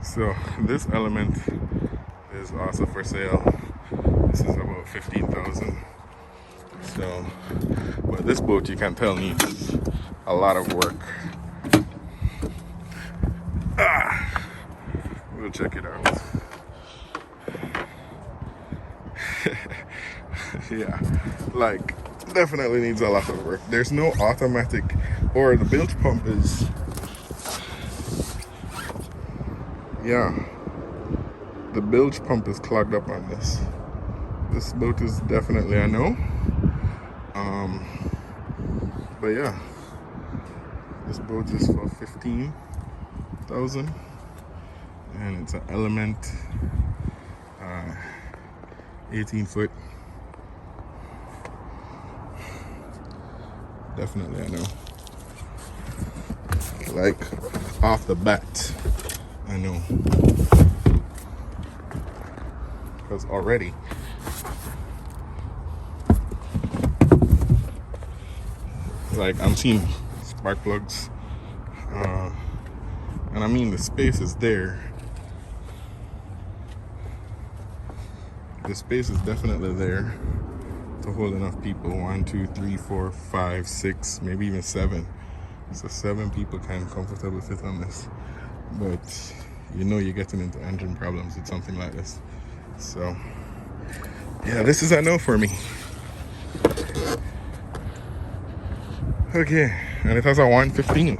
So this Element is also for sale. This is about 15,000. So, but this boat, you can tell, needs a lot of work. We'll check it out. Yeah, like definitely needs a lot of work. There's no automatic, or the bilge pump is, yeah, the bilge pump is clogged up on this. This boat is definitely a no. But yeah, this boat is for 15,000, and it's an Element, 18 foot. Definitely I know. Like off the bat, I know. Because already like I'm seeing spark plugs, and I mean the space is there. The space is definitely there to hold enough people. 1, 2, 3, 4, 5, 6, maybe even 7. So 7 people can comfortably fit on this. But you know you're getting into engine problems with something like this. So yeah, this is a no for me. Okay, and it has a 115.